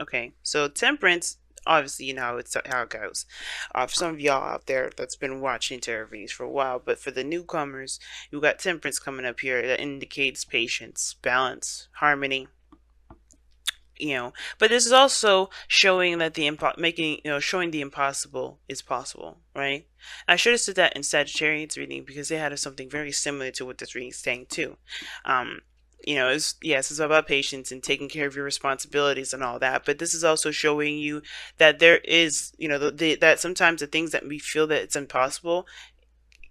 Okay, so temperance, obviously, you know how it goes. For some of y'all out there that's been watching tarot readings for a while, but for the newcomers, you got temperance coming up here that indicates patience, balance, harmony. But this is also showing that showing the impossible is possible, right? I should have said that in Sagittarius reading because they had something very similar to what this reading is saying too. Um, it's about patience and taking care of your responsibilities and all that, but this is also showing you that there is, that sometimes the things that we feel that it's impossible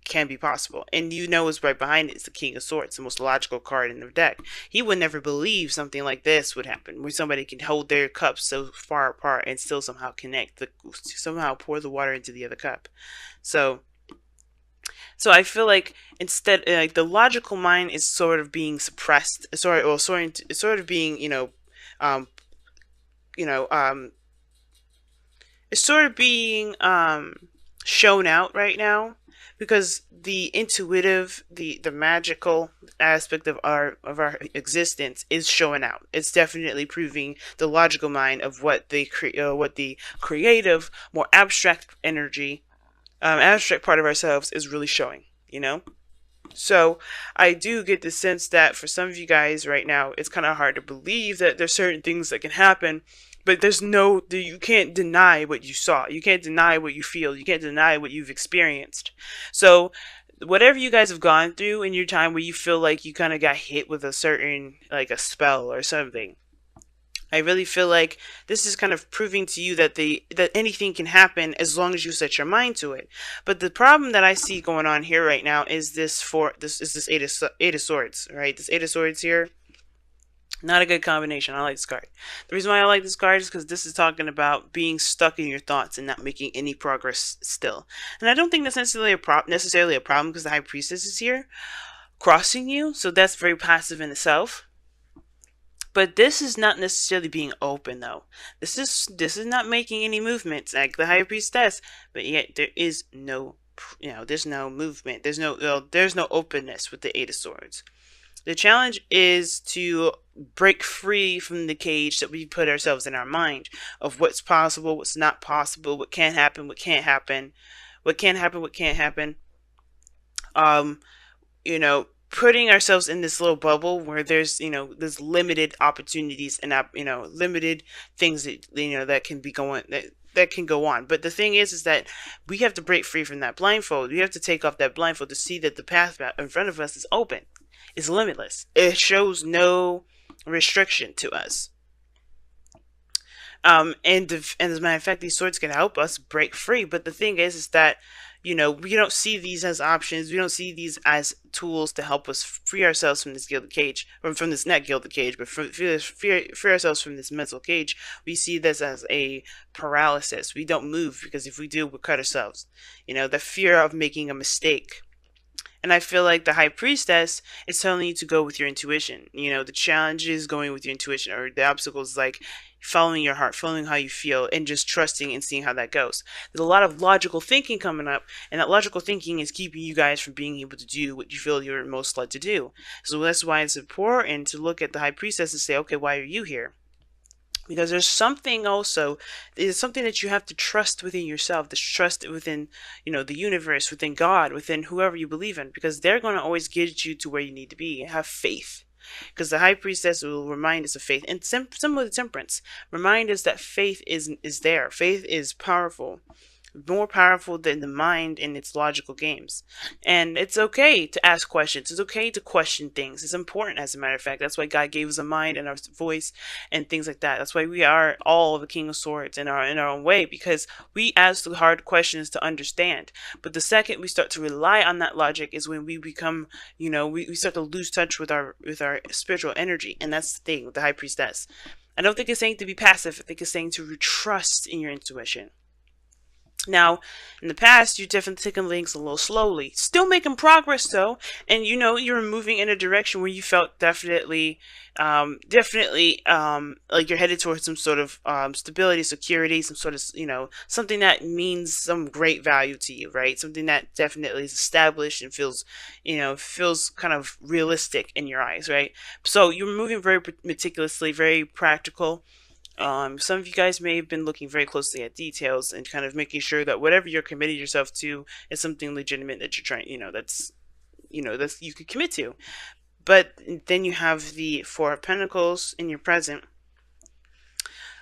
can be possible. And what's right behind it is the King of Swords, the most logical card in the deck. He would never believe something like this would happen, where somebody can hold their cups so far apart and still somehow somehow pour the water into the other cup. So I feel like instead, like the logical mind is sort of being suppressed, sort of being, um, you know, um, it's sort of being shown out right now because the intuitive, the magical aspect of our existence is showing out. It's definitely proving the logical mind of what the creative, more abstract energy, abstract part of ourselves is really showing. So I do get the sense that for some of you guys right now, it's kind of hard to believe that there's certain things that can happen, but you can't deny what you saw. You can't deny what you feel. You can't deny what you've experienced. So whatever you guys have gone through in your time where you feel like you kind of got hit with a certain, like a spell or something, I really feel like this is kind of proving to you that anything can happen as long as you set your mind to it. But the problem that I see going on here right now is this eight of swords, right? This eight of swords here, not a good combination. I like this card. The reason why I like this card is because this is talking about being stuck in your thoughts and not making any progress still. And I don't think that's necessarily a problem because the High Priestess is here crossing you, so that's very passive in itself. But this is not necessarily being open, though. This is not making any movements like the High Priestess, but yet there is no, there's no movement. There's no openness with the Eight of Swords. The challenge is to break free from the cage that we put ourselves in our mind of what's possible, what's not possible, what can happen, what can't happen, what can happen, what can't happen. You know, putting ourselves in this little bubble where there's limited opportunities and limited things that can be going that can go on. But the thing is that we have to break free from that blindfold. We have to take off that blindfold to see that the path in front of us is open, is limitless. It shows no restriction to us. And as a matter of fact, these swords can help us break free. But the thing is that we don't see these as options. We don't see these as tools to help us free ourselves from this gilded cage, or from this not gilded cage, but free ourselves from this mental cage. We see this as a paralysis. We don't move because if we do, we'll cut ourselves. The fear of making a mistake. And I feel like the High Priestess is telling you to go with your intuition. The challenge is going with your intuition, or the obstacle is like following your heart, following how you feel, and just trusting and seeing how that goes. There's a lot of logical thinking coming up, and that logical thinking is keeping you guys from being able to do what you feel you're most led to do. So that's why it's important to look at the High Priestess and say, okay, why are you here? Because there's something that you have to trust within yourself, to trust within, the universe, within God, within whoever you believe in, because they're going to always get you to where you need to be. Have faith. Because the High Priestess will remind us of faith. And similar to Temperance, remind us that faith is there. Faith is powerful. More powerful than the mind in its logical games. And it's okay to ask questions. It's okay to question things. It's important, as a matter of fact. That's why God gave us a mind and our voice and things like that. That's why we are all the King of Swords in our own way, because we ask the hard questions to understand. But the second we start to rely on that logic is when we become, we start to lose touch with our spiritual energy. And that's the thing with the High Priestess. I don't think it's saying to be passive. I think it's saying to trust in your intuition. Now, in the past, you've definitely taken things a little slowly. Still making progress, though. And, you're moving in a direction where you felt definitely, like you're headed towards some sort of stability, security, some sort of, something that means some great value to you, right? Something that definitely is established and feels kind of realistic in your eyes, right? So you're moving very meticulously, very practical. Some of you guys may have been looking very closely at details and kind of making sure that whatever you're committing yourself to is something legitimate that you're trying, that's you could commit to. But then you have the Four of Pentacles in your present,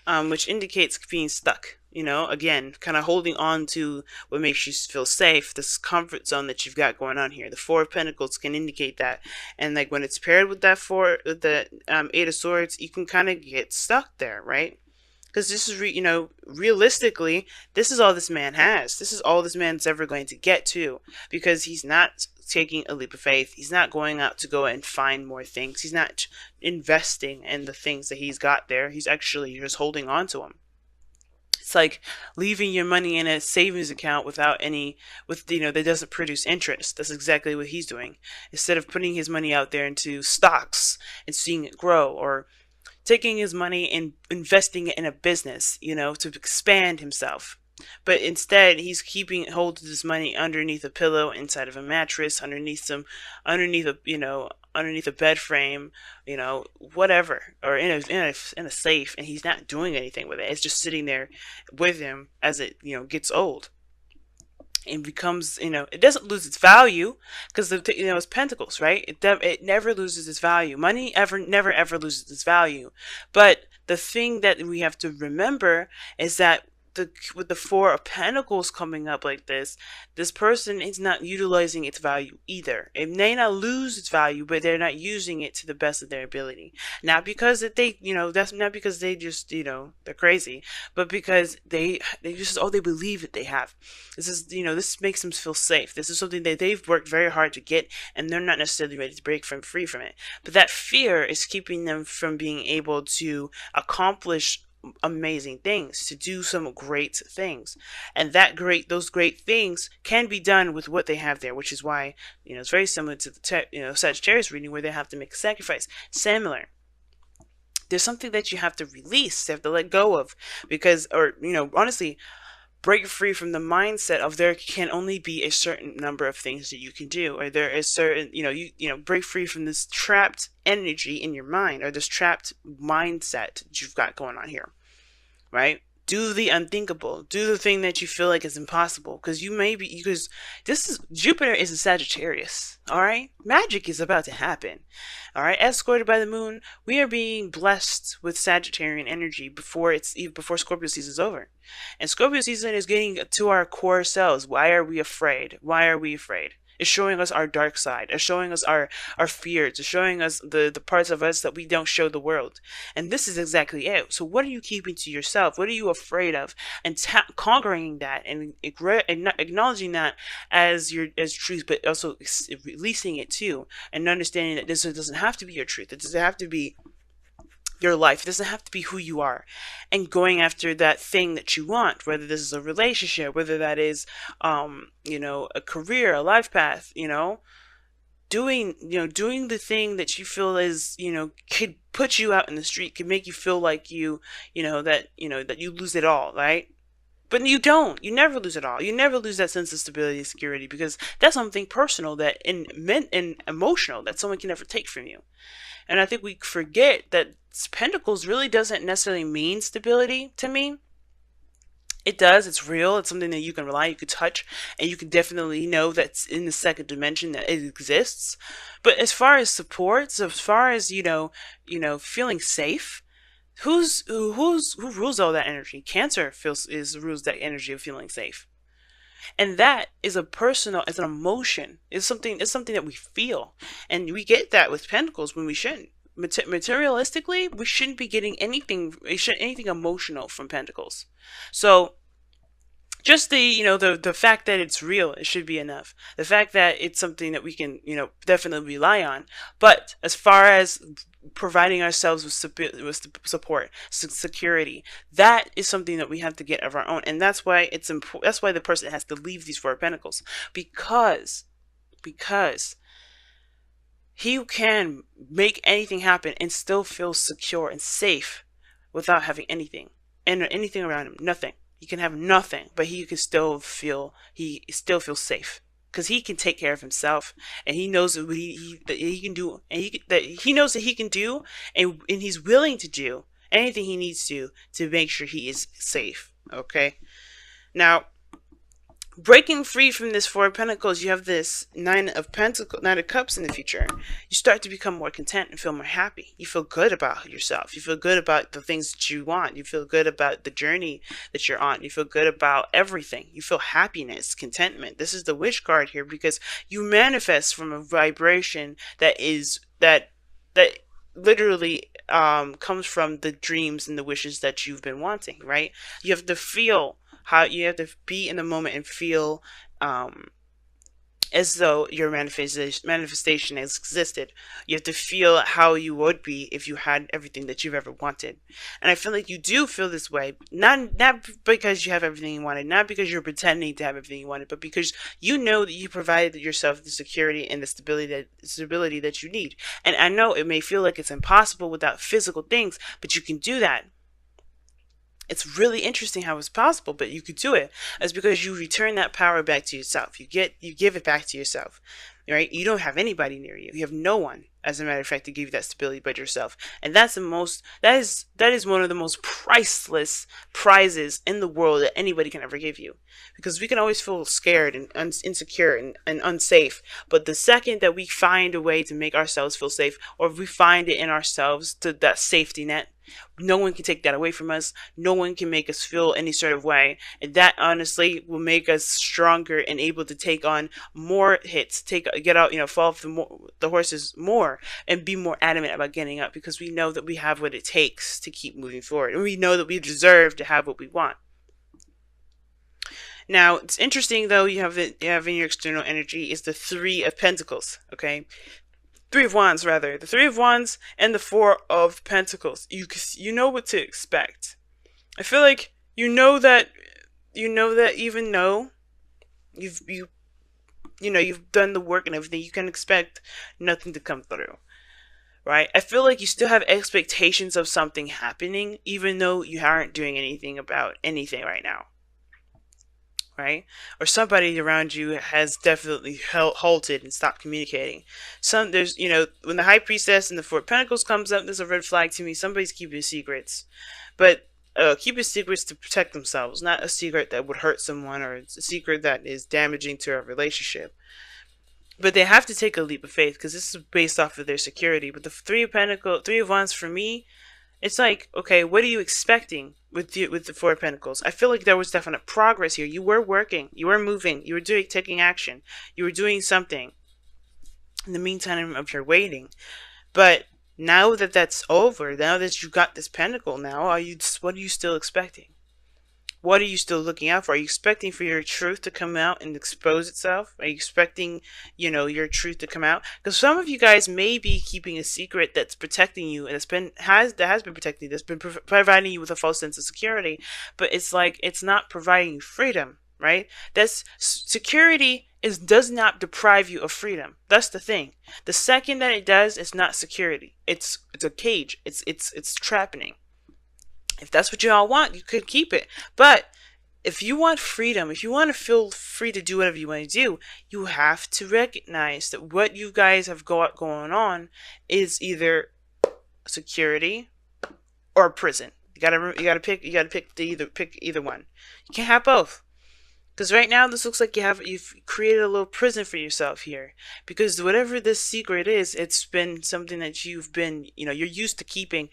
which indicates being stuck. Again, kind of holding on to what makes you feel safe, this comfort zone that you've got going on here. The Four of Pentacles can indicate that, and like when it's paired with the Eight of Swords, you can kind of get stuck there, right? Because this is, realistically, this is all this man has. This is all this man's ever going to get to, because he's not taking a leap of faith. He's not going out to go and find more things. He's not investing in the things that he's got there. He's actually just holding on to them. It's like leaving your money in a savings account that doesn't produce interest. That's exactly what he's doing. Instead of putting his money out there into stocks and seeing it grow, or taking his money and investing it in a business, to expand himself. But instead, he's keeping hold of his money underneath a pillow, inside of a mattress, underneath a bed frame, whatever, or in a safe, and he's not doing anything with it. It's just sitting there with him as it gets old. It becomes, it doesn't lose its value, because it's pentacles, right? It never loses its value. Money never ever loses its value. But the thing that we have to remember is that with the Four of Pentacles coming up like this person is not utilizing its value either. It may not lose its value, but they're not using it to the best of their ability. Not because that's not because they just, they're crazy, but because they just, they believe that they have. This makes them feel safe. This is something that they've worked very hard to get, and they're not necessarily ready to break free from it. But that fear is keeping them from being able to accomplish amazing things, to do some great things, and those great things can be done with what they have there, which is why it's very similar to the Sagittarius reading, where they have to make a sacrifice. Similar, there's something that you have to release, you have to let go of, because, or honestly, break free from the mindset of there can only be a certain number of things that you can do, or there is certain, break free from this trapped energy in your mind, or this trapped mindset that you've got going on here, right? Do the unthinkable. Do the thing that you feel like is impossible, because Jupiter is a Sagittarius, all right? Magic is about to happen, all right? Escorted by the moon, we are being blessed with Sagittarian energy before Scorpio season is over. And Scorpio season is getting to our core selves. Why are we afraid? Why are we afraid? It's showing us our dark side. It's showing us our fears. It's showing us the parts of us that we don't show the world. And this is exactly it. So what are you keeping to yourself? What are you afraid of? And conquering that, and acknowledging that as truth, but also releasing it too, and understanding that this doesn't have to be your truth. It doesn't have to be your life. It doesn't have to be who you are, and going after that thing that you want, whether this is a relationship, whether that is a career, a life path, doing the thing that you feel is, could put you out in the street, could make you feel like that you lose it all, right? But you don't. You never lose it all. You never lose that sense of stability and security, because that's something personal and emotional that someone can never take from you. And I think we forget that Pentacles really doesn't necessarily mean stability to me. It does. It's real. It's something that you can rely, you can touch, and you can definitely know that's in the second dimension, that it exists. But as far as support, so as far as feeling safe, who rules all that energy? Cancer rules that energy of feeling safe. And that is it's an emotion. It's something that we feel. And we get that with Pentacles when we shouldn't. Materialistically, we shouldn't be getting anything emotional from Pentacles. So just the fact that it's real, it should be enough. The fact that it's something that we can, definitely rely on. But as far as providing ourselves with support, security, that is something that we have to get of our own. And that's why it's important. That's why the person has to leave these Four of Pentacles, because he can make anything happen and still feel secure and safe without having anything around him. Nothing. He can have nothing, but he still feels safe, because he can take care of himself, and he knows that he can do, and he knows that he can do, and he's willing to do, anything he needs to make sure he is safe. Okay. Now, breaking free from this Four of Pentacles, you have this Nine of Cups in the future. You start to become more content and feel more happy. You feel good about yourself. You feel good about the things that you want. You feel good about the journey that you're on. You feel good about everything. You feel happiness, contentment. This is the Wish card here because you manifest from a vibration that literally comes from the dreams and the wishes that you've been wanting, right? You have to feel how you have to be in the moment and feel as though your manifestation has existed. You have to feel how you would be if you had everything that you've ever wanted. And I feel like you do feel this way, not because you have everything you wanted, not because you're pretending to have everything you wanted, but because you know that you provided yourself the security and the stability that you need. And I know it may feel like it's impossible without physical things, but you can do that. It's really interesting how it's possible, but you could do it. It's because you return that power back to yourself. You give it back to yourself, right? You don't have anybody near you. You have no one, as a matter of fact, to give you that stability but yourself. And that is one of the most priceless prizes in the world that anybody can ever give you. Because we can always feel scared and insecure and unsafe. But the second that we find a way to make ourselves feel safe, or if we find it in ourselves to that safety net, no one can take that away from us. No one can make us feel any sort of way. And that honestly will make us stronger and able to take on more hits, get out, fall off the horses more and be more adamant about getting up, because we know that we have what it takes to keep moving forward. And we know that we deserve to have what we want. Now, it's interesting though, you have in your external energy is the Three of Pentacles, okay? Three of Wands, rather. The Three of Wands and the Four of Pentacles. You know what to expect. I feel like you know that even though you've done the work and everything, you can expect nothing to come through. Right? I feel like you still have expectations of something happening, even though you aren't doing anything about anything right now. Right? Or somebody around you has definitely halted and stopped communicating. There's, when the High Priestess and the Four of Pentacles comes up, there's a red flag to me. Somebody's keeping secrets. But keeping secrets to protect themselves, not a secret that would hurt someone or it's a secret that is damaging to a relationship. But they have to take a leap of faith because this is based off of their security. But the Three of Wands for me, it's like, okay, what are you expecting with the Four of Pentacles? I feel like there was definite progress here. You were working, you were moving, you were taking action, you were doing something in the meantime of your waiting. But now that that's over, now that you got this pentacle, now what are you still expecting? What are you still looking out for? Are you expecting for your truth to come out and expose itself? Are you expecting, your truth to come out? Because some of you guys may be keeping a secret that's protecting you, and that has been protecting you, that's been providing you with a false sense of security. But it's like it's not providing you freedom, right? That's security does not deprive you of freedom. That's the thing. The second that it does, it's not security. It's a cage. It's trapping. If that's what you all want, you could keep it. But if you want freedom, if you want to feel free to do whatever you want to do, you have to recognize that what you guys have got going on is either security or prison. You gotta pick either one. You can't have both. Because right now this looks like you've created a little prison for yourself here. Because whatever this secret is, it's been something that you've been, you're used to keeping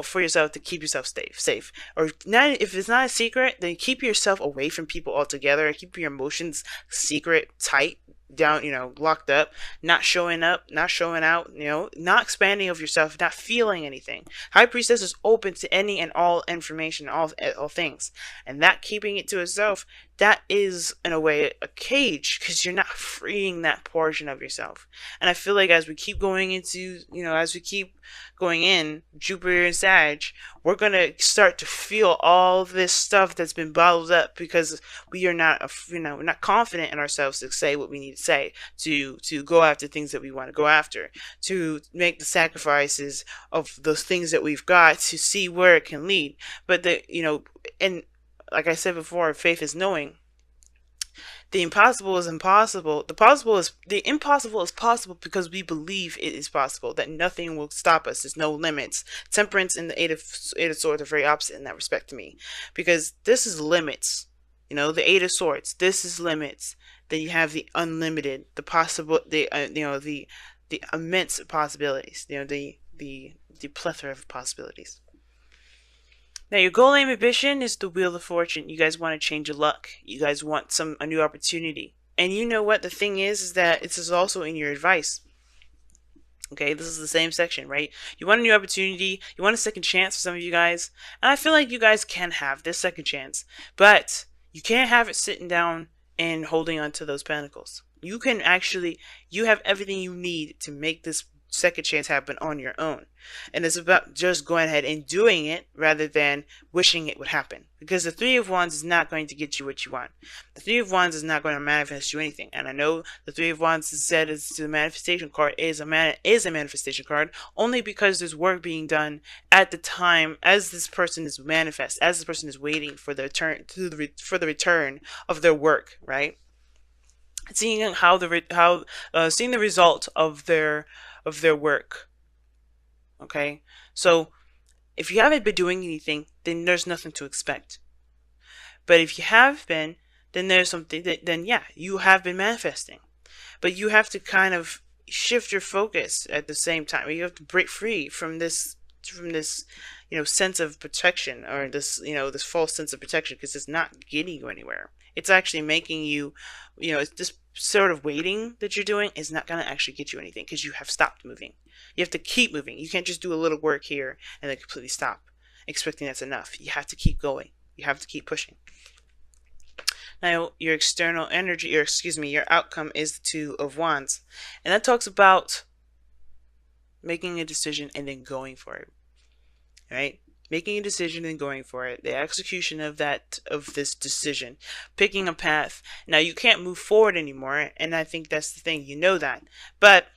for yourself to keep yourself safe. Or not, if it's not a secret, then keep yourself away from people altogether. Keep your emotions secret, tight, down, locked up, not showing up, not showing out, not expanding of yourself, not feeling anything. High Priestess is open to any and all information, all things. And that keeping it to itself, that is in a way a cage, because you're not freeing that portion of yourself. And I feel like as we keep going into, as we keep going in Jupiter and Sag, we're going to start to feel all this stuff that's been bottled up because we are not, we're not confident in ourselves to say what we need to say, to go after things that we want to go after, to make the sacrifices of those things that we've got to see where it can lead. But and like I said before, faith is knowing. The impossible is impossible. The impossible is possible because we believe it is possible, that nothing will stop us. There's no limits. Temperance and the eight of swords are very opposite in that respect to me, because this is limits. The eight of swords. This is limits. Then you have the unlimited, the possible, the immense possibilities. The plethora of possibilities. Now, your goal, aim, ambition is the wheel of fortune. You guys want to change your luck. You guys want a new opportunity. And you know what the thing is that this is also in your advice. Okay, this is the same section, right? You want a new opportunity. You want a second chance for some of you guys. And I feel like you guys can have this second chance. But you can't have it sitting down and holding on to those pentacles. You have everything you need to make this second chance happen on your own. And it's about just going ahead and doing it rather than wishing it would happen. Because the Three of Wands is not going to get you what you want. The Three of Wands is not going to manifest you anything. And I know the Three of Wands is said as the manifestation card is a manifestation card only because there's work being done at the time as this person is as this person is waiting for the return of their work, right? Seeing seeing the result of their work. Okay, so if you haven't been doing anything, then there's nothing to expect. But if you have been, then there's something then yeah, you have been manifesting. But you have to kind of shift your focus at the same time. You have to break free from this sense of protection, or this false sense of protection, because it's not getting you anywhere. It's actually making you, it's this sort of waiting that you're doing is not going to actually get you anything, because you have stopped moving. You have to keep moving. You can't just do a little work here and then completely stop, expecting that's enough. You have to keep going. You have to keep pushing. Now, your external energy, your outcome is the Two of Wands. And that talks about making a decision and then going for it. Right? Making a decision and going for it. The execution of this decision. Picking a path. Now, you can't move forward anymore, and I think that's the thing. You know that. But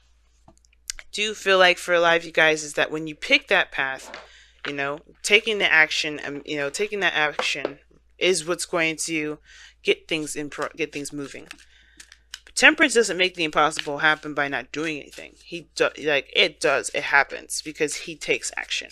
I do feel like for a lot of you guys is that when you pick that path, taking the action, taking that action is what's going to get things moving. But Temperance doesn't make the impossible happen by not doing anything. It does. It happens because he takes action.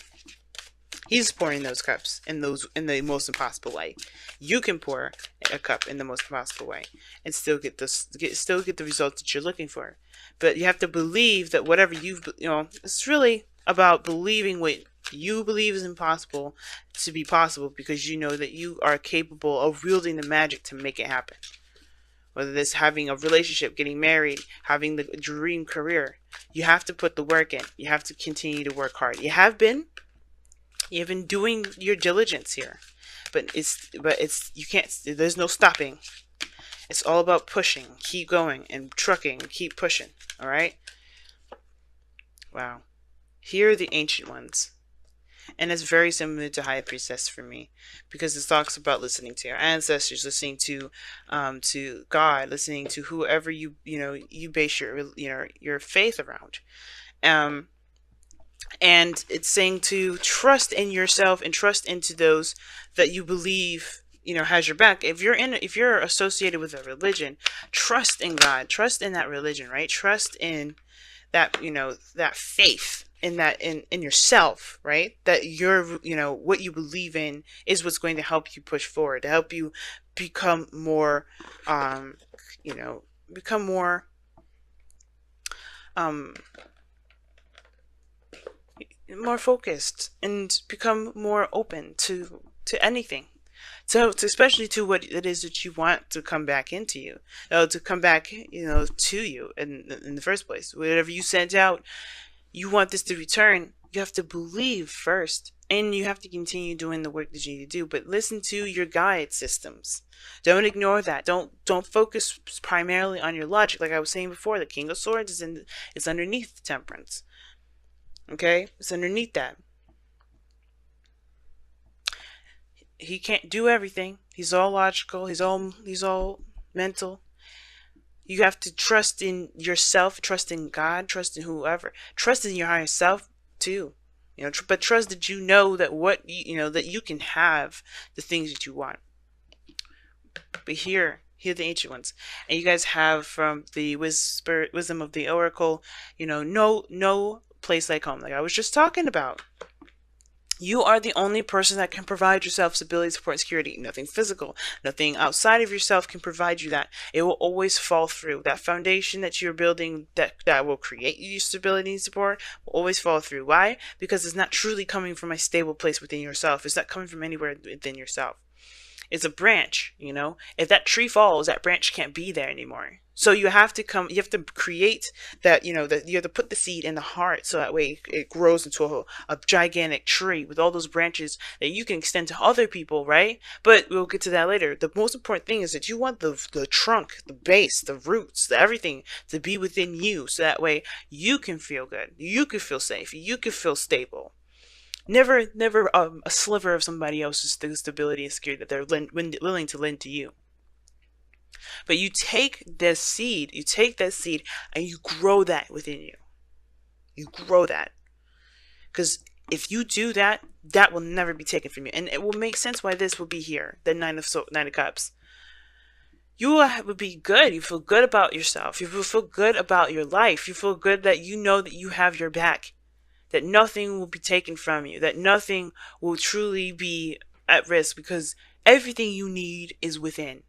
He's pouring those cups in the most impossible way. You can pour a cup in the most impossible way and still get the results that you're looking for. But you have to believe that whatever it's really about believing what you believe is impossible to be possible, because you know that you are capable of wielding the magic to make it happen. Whether it's having a relationship, getting married, having the dream career, you have to put the work in. You have to continue to work hard. You've been doing your diligence here, but you can't. There's no stopping. It's all about pushing, keep going, and trucking, keep pushing. All right. Wow. Here are the ancient ones, and it's very similar to High Priestess for me, because it talks about listening to your ancestors, listening to God, listening to whoever you base your faith around. And it's saying to trust in yourself and trust into those that you believe has your back. If you're associated with a religion, trust in God, trust in that religion, right? Trust in that that faith in yourself, right? That what you believe in is what's going to help you push forward, to help you become more more focused and become more open to anything. So especially to what it is that you want to come back into you, to come back, to you in the first place. Whatever you sent out, you want this to return. You have to believe first, and you have to continue doing the work that you need to do. But listen to your guide systems. Don't ignore that. Don't focus primarily on your logic. Like I was saying before, the King of Swords is underneath Temperance. Okay, it's underneath that. He can't do everything. He's all logical. He's all mental. You have to trust in yourself, trust in God, trust in whoever, trust in your higher self too. But trust that that you can have the things that you want. But here Hear the ancient ones. And you guys have from the wisdom of the oracle, no place like home. Like I was just talking about. You are the only person that can provide yourself stability, support, and security. Nothing physical, nothing outside of yourself can provide you that. It will always fall through. That foundation that you're building that will create you stability and support will always fall through. Why? Because it's not truly coming from a stable place within yourself. It's not coming from anywhere within yourself. It's a branch, If that tree falls, that branch can't be there anymore. So you have to create that, that you have to put the seed in the heart so that way it grows into a gigantic tree with all those branches that you can extend to other people, right? But we'll get to that later. The most important thing is that you want the trunk, the base, the roots, everything to be within you so that way you can feel good. You can feel safe. You can feel stable. Never a sliver of somebody else's stability and security that they're willing to lend to you. But you take that seed, and you grow that within you. You grow that. Because if you do that, that will never be taken from you. And it will make sense why this will be here, the Nine of Cups. You will be good. You feel good about yourself. You will feel good about your life. You feel good that you know that you have your back. That nothing will be taken from you, that nothing will truly be at risk because everything you need is within.